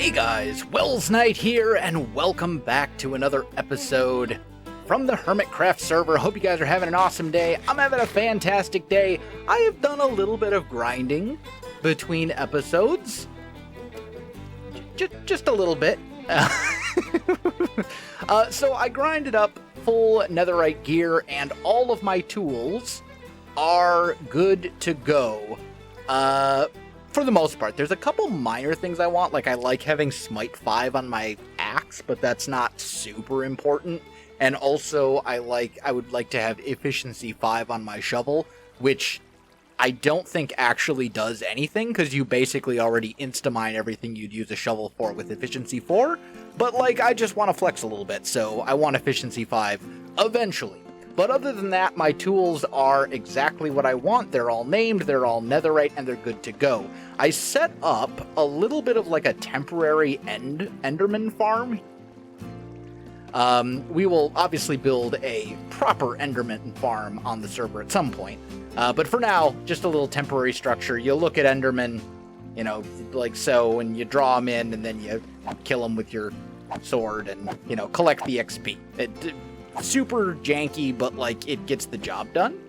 Hey guys, Welsknight here, and welcome back to another episode from the Hermitcraft server. Hope you guys are having an awesome day. I'm having a fantastic day. I have done a little bit of grinding between episodes. Just a little bit. So I grinded up full netherite gear, and all of my tools are good to go. For the most part. There's a couple minor things I want, like I like having Smite 5 on my axe, but that's not super important. And also I would like to have Efficiency 5 on my shovel, which I don't think actually does anything, because you basically already insta-mine everything you'd use a shovel for with Efficiency 4. But like, I just want to flex a little bit, so I want Efficiency 5 eventually. But other than that, my tools are exactly what I want. They're all named, they're all netherite, and they're good to go. I set up a little bit of like a temporary enderman farm. We will obviously build a proper enderman farm on the server at some point. But for now, just a little temporary structure. You look at endermen, you know, like so, and you draw them in, and then you kill them with your sword and, you know, collect the XP. Super janky, but like it gets the job done.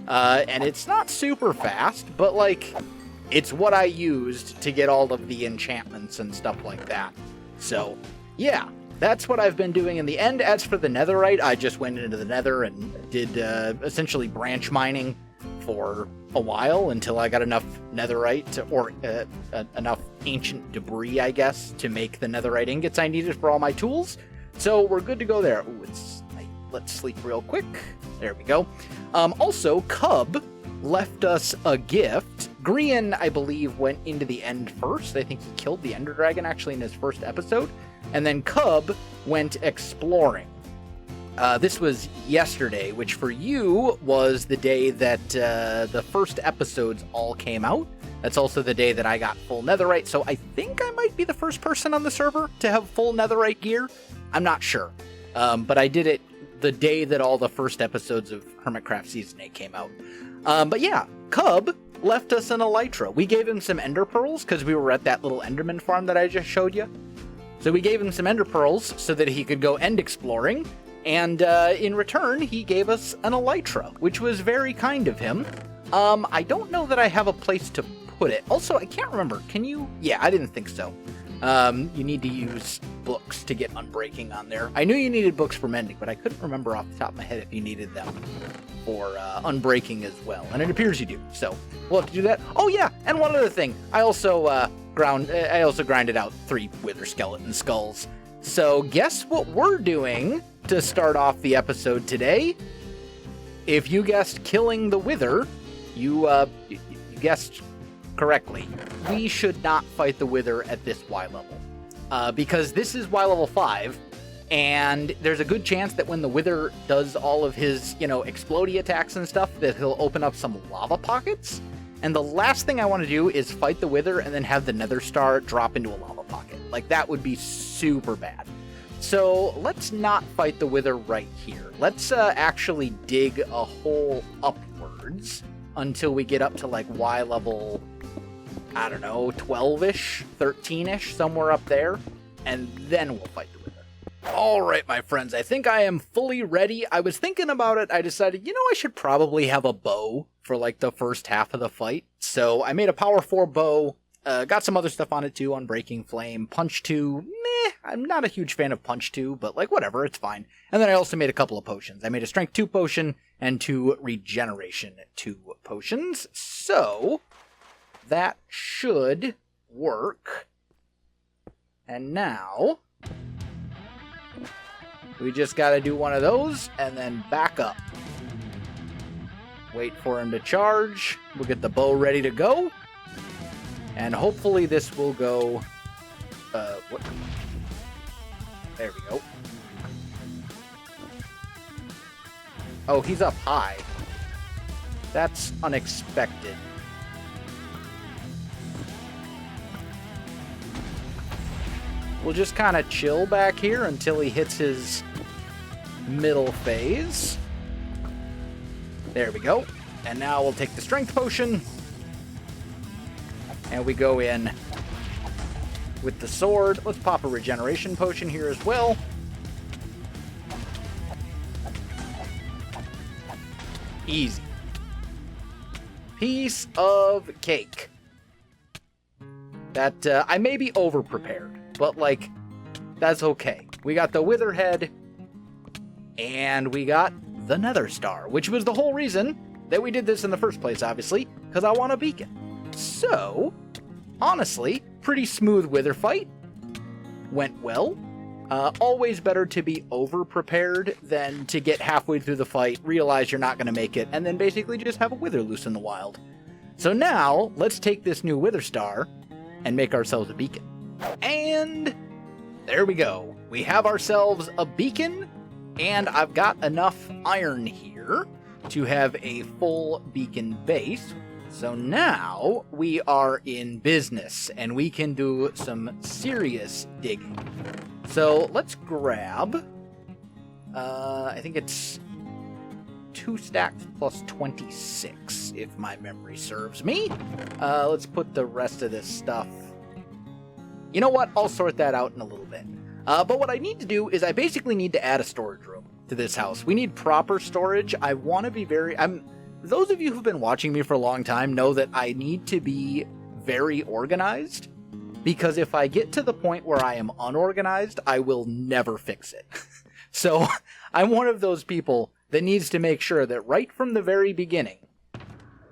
And it's not super fast, but like it's what I used to get all of the enchantments and stuff like that. So yeah, that's what I've been doing in the end. As for the netherite, I just went into the nether and did essentially branch mining for a while until I got enough netherite or enough ancient debris, I guess, to make the netherite ingots I needed for all my tools. So we're good to go there. Ooh, it's night. Let's sleep real quick. There we go. Also, Cub left us a gift. Grian, I believe, went into the end first. I think he killed the Ender Dragon, actually, in his first episode. And then Cub went exploring. This was yesterday, which for you was the day that the first episodes all came out. That's also the day that I got full netherite, so I think I might be the first person on the server to have full netherite gear. I'm not sure. But I did it the day that all the first episodes of Hermitcraft Season 8 came out. But yeah, Cub left us an elytra. We gave him some ender pearls because we were at that little enderman farm that I just showed you. So we gave him some ender pearls so that he could go end exploring. And in return, he gave us an elytra, which was very kind of him. I don't know that I have a place to put it. Also, I can't remember. Can you? Yeah, I didn't think so. You need to use books to get unbreaking on there. I knew you needed books for mending, but I couldn't remember off the top of my head if you needed them for unbreaking as well. And it appears you do, so we'll have to do that. Oh yeah, and one other thing. I also grinded out 3 wither skeleton skulls. So guess what we're doing to start off the episode today? If you guessed killing the wither, you guessed correctly. We should not fight the wither at this Y level. Because this is Y level 5, and there's a good chance that when the wither does all of his, you know, explodey attacks and stuff, that he'll open up some lava pockets. And the last thing I want to do is fight the wither and then have the nether star drop into a lava pocket. Like, that would be super bad. So let's not fight the wither right here. Let's actually dig a hole upwards until we get up to like Y level, I don't know, 12-ish, 13-ish, somewhere up there, and then we'll fight the wither. All right, my friends, I think I am fully ready. I was thinking about it. I decided, you know, I should probably have a bow for like the first half of the fight. So I made a power 4 bow, got some other stuff on it too, Unbreaking Flame, Punch 2, meh, I'm not a huge fan of Punch 2, but like whatever, it's fine. And then I also made a couple of potions. I made a Strength 2 potion and 2 Regeneration 2 potions. So that should work. And now we just got to do one of those and then back up. Wait for him to charge. We'll get the bow ready to go. And hopefully this will go... what? There we go. Oh, he's up high. That's unexpected. We'll just kind of chill back here until he hits his middle phase. There we go. And now we'll take the strength potion. And we go in with the sword. Let's pop a regeneration potion here as well. Easy. Piece of cake. That, I may be over-prepared, but, like, that's okay. We got the Witherhead, and we got the Nether Star, which was the whole reason that we did this in the first place, obviously, because I want a beacon. So, honestly, pretty smooth Wither fight. Went well. Always better to be over-prepared than to get halfway through the fight, realize you're not going to make it, and then basically just have a Wither loose in the wild. So now, let's take this new Wither Star and make ourselves a beacon. And there we go. We have ourselves a beacon, and I've got enough iron here to have a full beacon base. So now we are in business, and we can do some serious digging. So let's grab, I think it's 2 stacks plus 26, if my memory serves me. Let's put the rest of this stuff. You know what? I'll sort that out in a little bit. But what I need to do is I basically need to add a storage room to this house. We need proper storage. I want to be those of you who've been watching me for a long time know that I need to be very organized, because if I get to the point where I am unorganized, I will never fix it. So I'm one of those people that needs to make sure that right from the very beginning,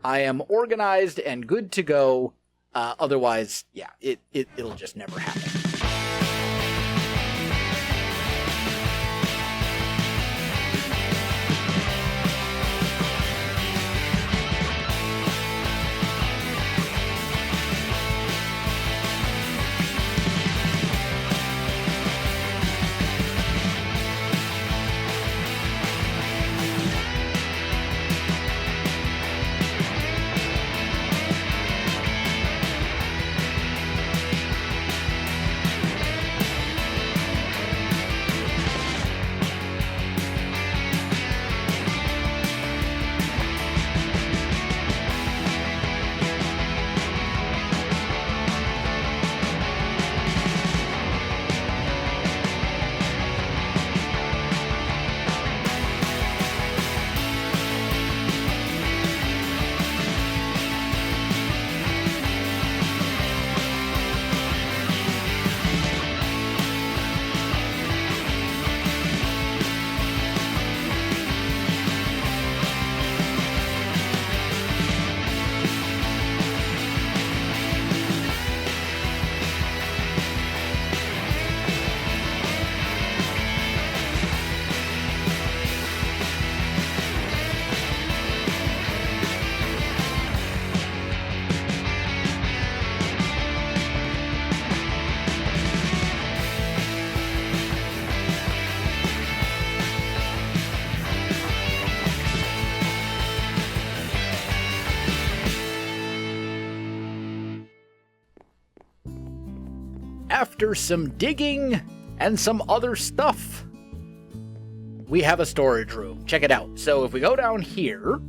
I am organized and good to go. Otherwise, yeah, it'll just never happen. After some digging and some other stuff, we have a storage room. Check it out. So if we go down here,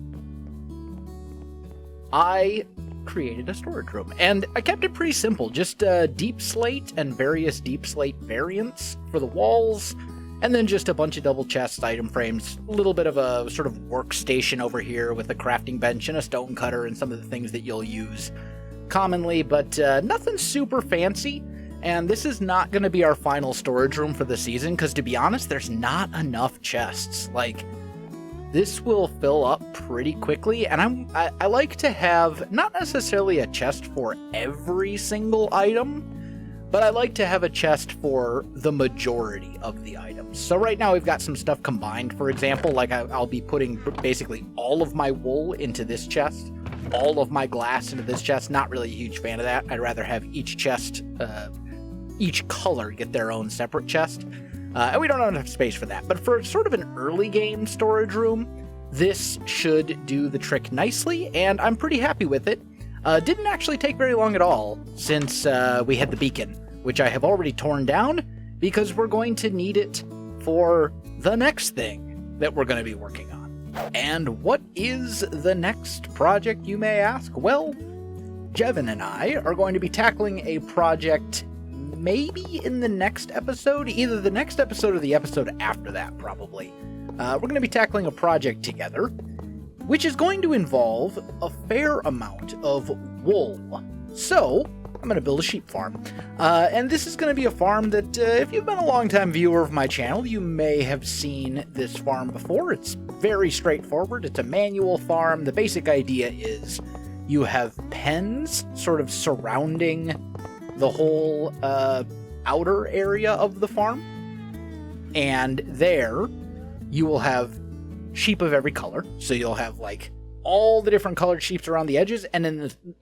I created a storage room, and I kept it pretty simple. Just deep slate and various deep slate variants for the walls, and then just a bunch of double chest item frames, a little bit of a sort of workstation over here with a crafting bench and a stone cutter and some of the things that you'll use commonly, but nothing super fancy. And this is not going to be our final storage room for the season, because to be honest, there's not enough chests. Like, this will fill up pretty quickly, and I like to have not necessarily a chest for every single item, but I like to have a chest for the majority of the items. So right now we've got some stuff combined. For example, like I'll be putting basically all of my wool into this chest, all of my glass into this chest. Not really a huge fan of that. I'd rather have each chest, each color get their own separate chest. And we don't have enough space for that. But for sort of an early game storage room, this should do the trick nicely, and I'm pretty happy with it. Didn't actually take very long at all since we had the beacon, which I have already torn down because we're going to need it for the next thing that we're going to be working on. And what is the next project, you may ask? Well, Jevin and I are going to be tackling a project maybe in the next episode, either the next episode or the episode after that, probably. We're going to be tackling a project together, which is going to involve a fair amount of wool. So, I'm going to build a sheep farm. And this is going to be a farm that, if you've been a long-time viewer of my channel, you may have seen this farm before. It's very straightforward. It's a manual farm. The basic idea is you have pens sort of surrounding the whole outer area of the farm. And there, you will have sheep of every color. So you'll have like all the different colored sheep around the edges, and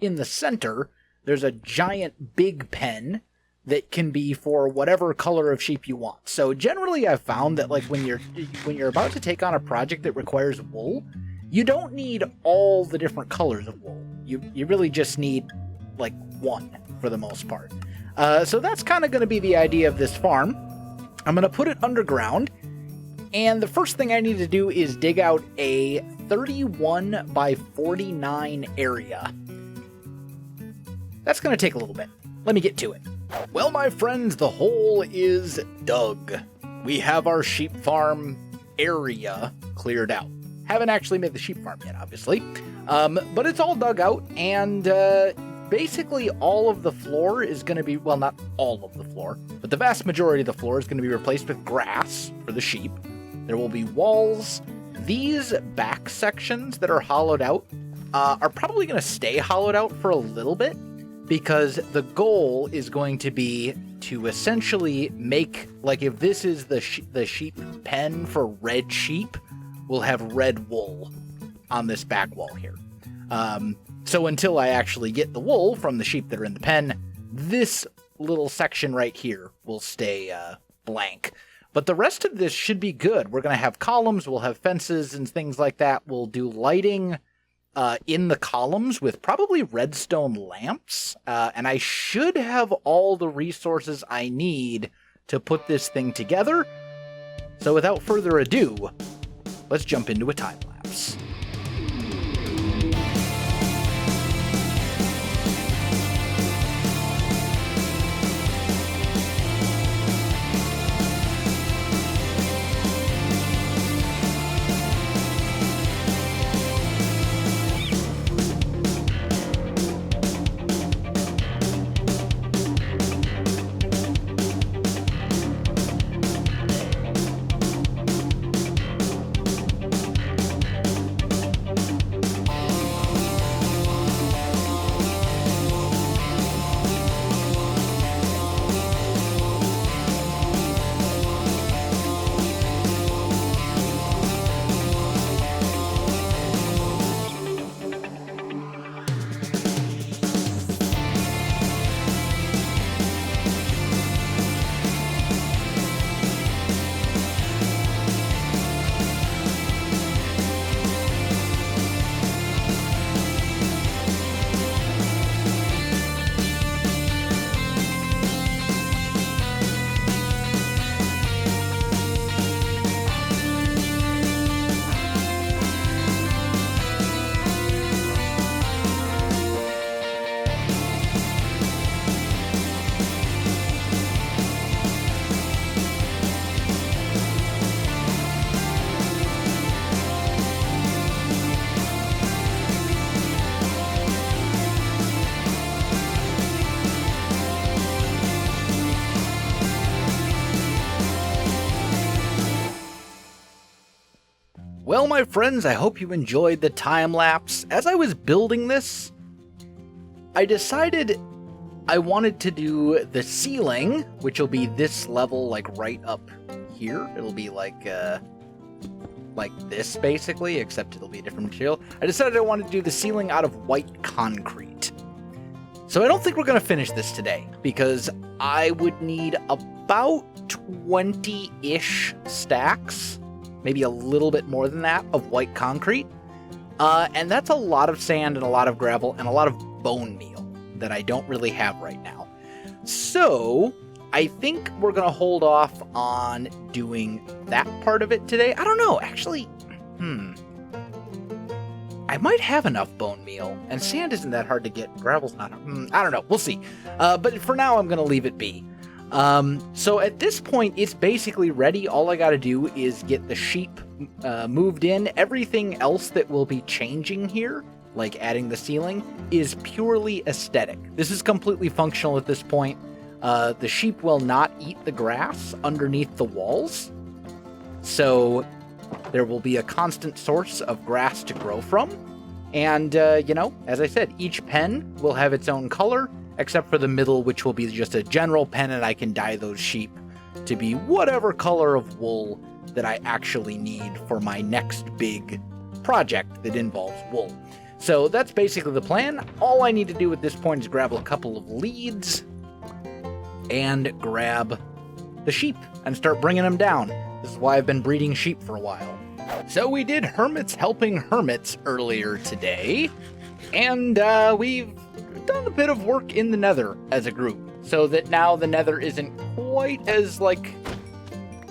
in the center there's a giant big pen that can be for whatever color of sheep you want. So generally I've found that like when you're about to take on a project that requires wool, you don't need all the different colors of wool. You really just need like one for the most part. So that's kind of going to be the idea of this farm. I'm going to put it underground. And the first thing I need to do is dig out a 31 by 49 area. That's going to take a little bit. Let me get to it. Well, my friends, the hole is dug. We have our sheep farm area cleared out. Haven't actually made the sheep farm yet, obviously. But it's all dug out, and basically all of the floor is going to be, well, not all of the floor, but the vast majority of the floor is going to be replaced with grass for the sheep. There will be walls. These back sections that are hollowed out are probably going to stay hollowed out for a little bit, because the goal is going to be to essentially make, like if this is the sheep pen for red sheep, we'll have red wool on this back wall here. So until I actually get the wool from the sheep that are in the pen, this little section right here will stay blank. But the rest of this should be good. We're going to have columns, we'll have fences and things like that. We'll do lighting in the columns with probably redstone lamps. And I should have all the resources I need to put this thing together. So without further ado, let's jump into a time lapse. Well, my friends, I hope you enjoyed the time lapse. As I was building this, I decided I wanted to do the ceiling, which will be this level, like right up here. It'll be like this basically, except it'll be a different material. I decided I wanted to do the ceiling out of white concrete. So I don't think we're going to finish this today, because I would need about 20-ish stacks, maybe a little bit more than that, of white concrete. And that's a lot of sand and a lot of gravel and a lot of bone meal that I don't really have right now. So I think we're going to hold off on doing that part of it today. I don't know, actually, I might have enough bone meal, and sand isn't that hard to get. Gravel's not. I don't know. We'll see. But for now, I'm going to leave it be. So at this point, it's basically ready. All I got to do is get the sheep moved in. Everything else that will be changing here, like adding the ceiling, is purely aesthetic. This is completely functional at this point. The sheep will not eat the grass underneath the walls, so there will be a constant source of grass to grow from. And, as I said, each pen will have its own color, except for the middle, which will be just a general pen, and I can dye those sheep to be whatever color of wool that I actually need for my next big project that involves wool. So that's basically the plan. All I need to do at this point is grab a couple of leads and grab the sheep and start bringing them down. This is why I've been breeding sheep for a while. So we did Hermits Helping Hermits earlier today, and we've done a bit of work in the Nether as a group, so that now the Nether isn't quite as,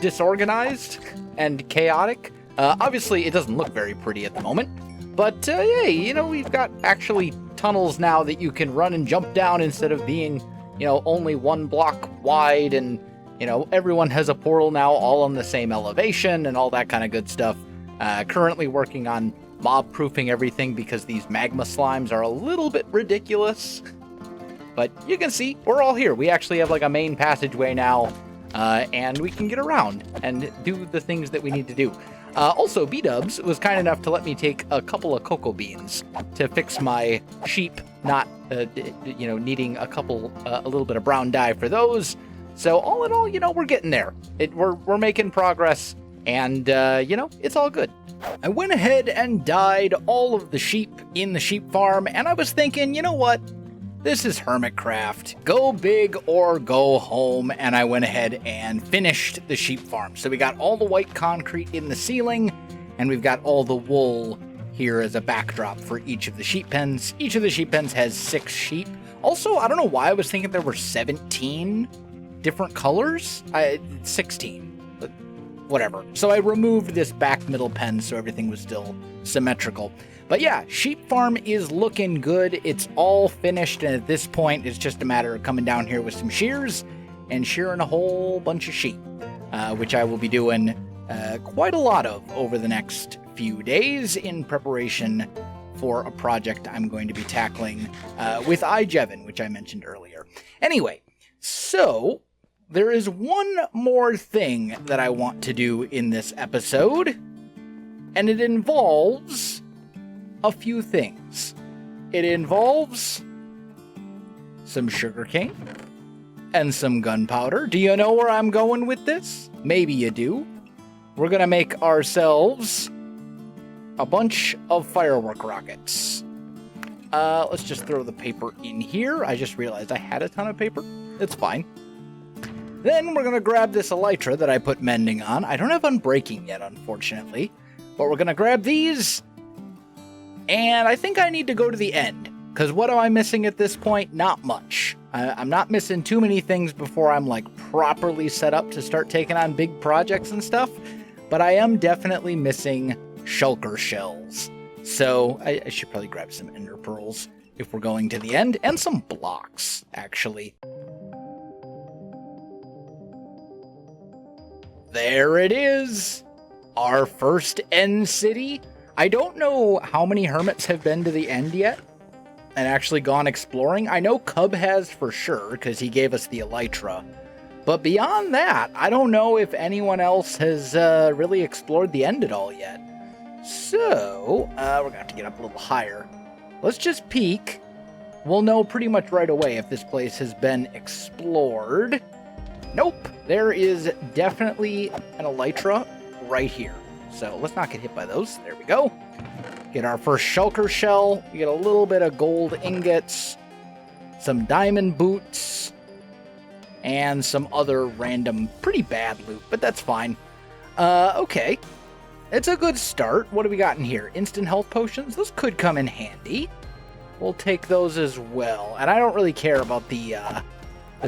disorganized and chaotic. Obviously, it doesn't look very pretty at the moment, but, hey, we've got actually tunnels now that you can run and jump down instead of being, only one block wide, and, everyone has a portal now all on the same elevation and all that kind of good stuff. Currently working on mob-proofing everything because these magma slimes are a little bit ridiculous. But you can see, we're all here. We actually have a main passageway now, and we can get around and do the things that we need to do. Also, B-Dubs was kind enough to let me take a couple of cocoa beans to fix my sheep, not, needing a little bit of brown dye for those. So all in all, we're getting there. We're making progress, and, it's all good. I went ahead and dyed all of the sheep in the sheep farm, and I was thinking, you know what? This is Hermitcraft. Go big or go home, and I went ahead and finished the sheep farm. So we got all the white concrete in the ceiling, and we've got all the wool here as a backdrop for each of the sheep pens. Each of the sheep pens has 6 sheep. Also, I don't know why I was thinking there were 17 different colors. 16. Whatever. So I removed this back middle pen so everything was still symmetrical. But yeah, sheep farm is looking good. It's all finished, and at this point, it's just a matter of coming down here with some shears and shearing a whole bunch of sheep, which I will be doing quite a lot of over the next few days in preparation for a project I'm going to be tackling with iJevin, which I mentioned earlier. Anyway, so there is one more thing that I want to do in this episode, and it involves a few things. It involves some sugarcane and some gunpowder. Do you know where I'm going with this? Maybe you do. We're gonna make ourselves a bunch of firework rockets. Let's just throw the paper in here. I just realized I had a ton of paper. It's fine. Then we're going to grab this elytra that I put mending on. I don't have unbreaking yet, unfortunately. But we're going to grab these. And I think I need to go to the end. Because what am I missing at this point? Not much. I'm not missing too many things before I'm properly set up to start taking on big projects and stuff. But I am definitely missing shulker shells. So I should probably grab some ender pearls if we're going to the end. And some blocks, actually. There it is, our first end city. I don't know how many hermits have been to the end yet and actually gone exploring. I know Cub has for sure because he gave us the elytra. But beyond that, I don't know if anyone else has really explored the end at all yet. So, we're going to have to get up a little higher. Let's just peek. We'll know pretty much right away if this place has been explored. Nope, there is definitely an elytra right here. So let's not get hit by those. There we go. Get our first shulker shell. We get a little bit of gold ingots, some diamond boots, and some other random, pretty bad loot, but that's fine. Okay. It's a good start. What do we got in here? Instant health potions. Those could come in handy. We'll take those as well. And I don't really care about the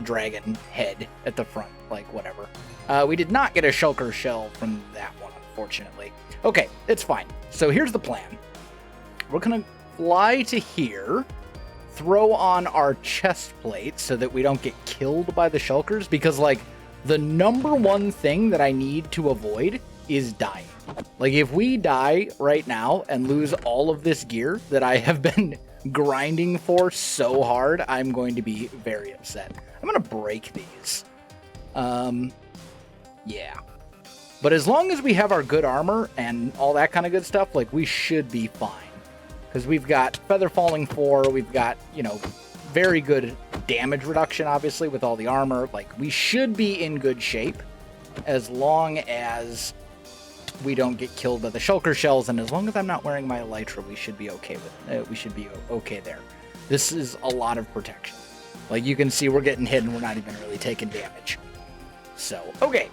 dragon head at the front, whatever. We did not get a shulker shell from that one, unfortunately. Okay, it's fine. So here's the plan. We're gonna fly to here throw on our chest plate so that we don't get killed by the shulkers, because like the number one thing that I need to avoid is dying. Like if we die right now and lose all of this gear that I have been grinding for so hard, I'm going to be very upset. I'm going to break these. Yeah. But as long as we have our good armor and all that kind of good stuff, like we should be fine. Because we've got Feather Falling 4, we've got, you know, very good damage reduction, obviously, with all the armor. Like, we should be in good shape as long as we don't get killed by the shulker shells, and as long as I'm not wearing my elytra, we should be okay with we should be okay there. This is a lot of protection. Like, you can see we're getting hit and we're not even really taking damage. So, okay.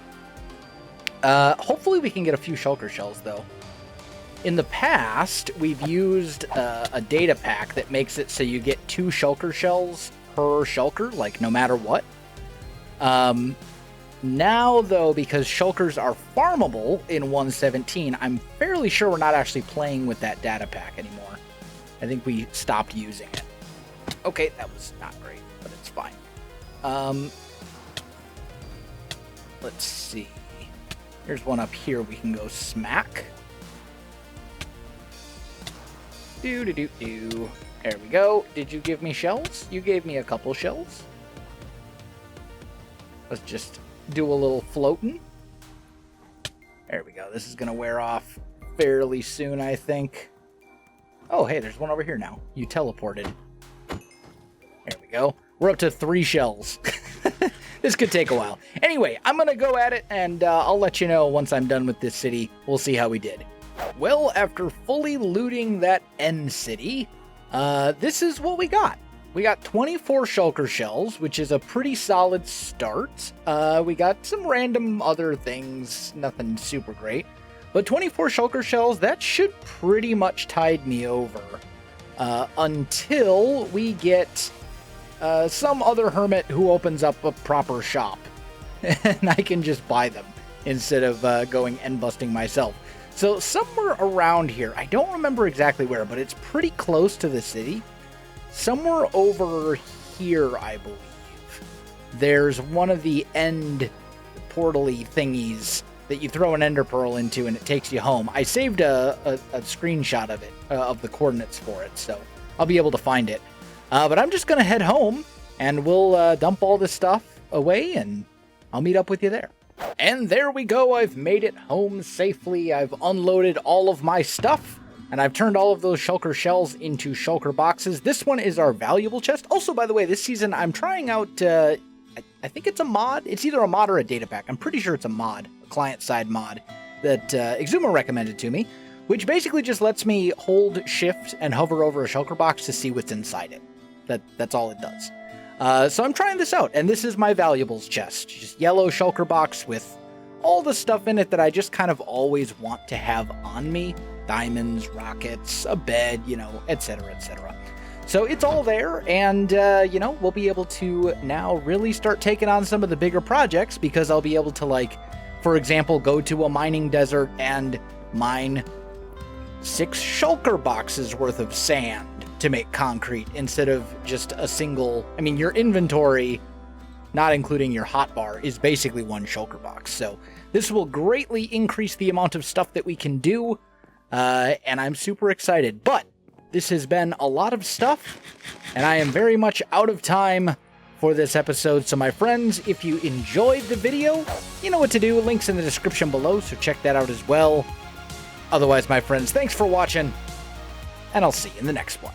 Hopefully we can get a few shulker shells, though. In the past, we've used a data pack that makes it so you get 2 shulker shells per shulker, like no matter what. Now, though, because shulkers are farmable in 1.17, I'm fairly sure we're not actually playing with that data pack anymore. I think we stopped using it. Okay, that was not great, but it's fine. Let's see. Here's one up here we can go smack. Do-do-do-do. There we go. Did you give me shells? You gave me a couple shells. Let's just do a little floating. There we go. This is going to wear off fairly soon, I think. Oh, hey, there's one over here now. You teleported. There we go. We're up to 3 shells. This could take a while. Anyway, I'm going to go at it, and I'll let you know once I'm done with this city. We'll see how we did. Well, after fully looting that end city, this is what we got. We got 24 shulker shells, which is a pretty solid start. We got some random other things, nothing super great. But 24 shulker shells, that should pretty much tide me over. Until we get some other hermit who opens up a proper shop. And I can just buy them instead of going end busting myself. So somewhere around here, I don't remember exactly where, but it's pretty close to the city. Somewhere over here, I believe, there's one of the end portal-y thingies that you throw an ender pearl into and it takes you home. I saved a screenshot of it, of the coordinates for it, so I'll be able to find it. But I'm just going to head home, and we'll dump all this stuff away, and I'll meet up with you there. And there we go, I've made it home safely. I've unloaded all of my stuff, and I've turned all of those shulker shells into shulker boxes. This one is our valuable chest. Also, by the way, this season I'm trying out, I think it's a mod. It's either a mod or a data pack. I'm pretty sure it's a mod, a client-side mod, that Exuma recommended to me, which basically just lets me hold shift and hover over a shulker box to see what's inside it. That's all it does. So I'm trying this out, and this is my valuables chest. Just yellow shulker box with all the stuff in it that I just kind of always want to have on me. Diamonds, rockets, a bed, you know, etc., etc. So it's all there, and, you know, we'll be able to now really start taking on some of the bigger projects, because I'll be able to, like, for example, go to a mining desert and mine 6 shulker boxes worth of sand to make concrete instead of just a single. I mean, your inventory, not including your hotbar, is basically 1 shulker box. So this will greatly increase the amount of stuff that we can do, and I'm super excited. But this has been a lot of stuff, and I am very much out of time for this episode. So my friends, if you enjoyed the video, you know what to do. Links in the description below, so check that out as well. Otherwise, my friends, thanks for watching, and I'll see you in the next one.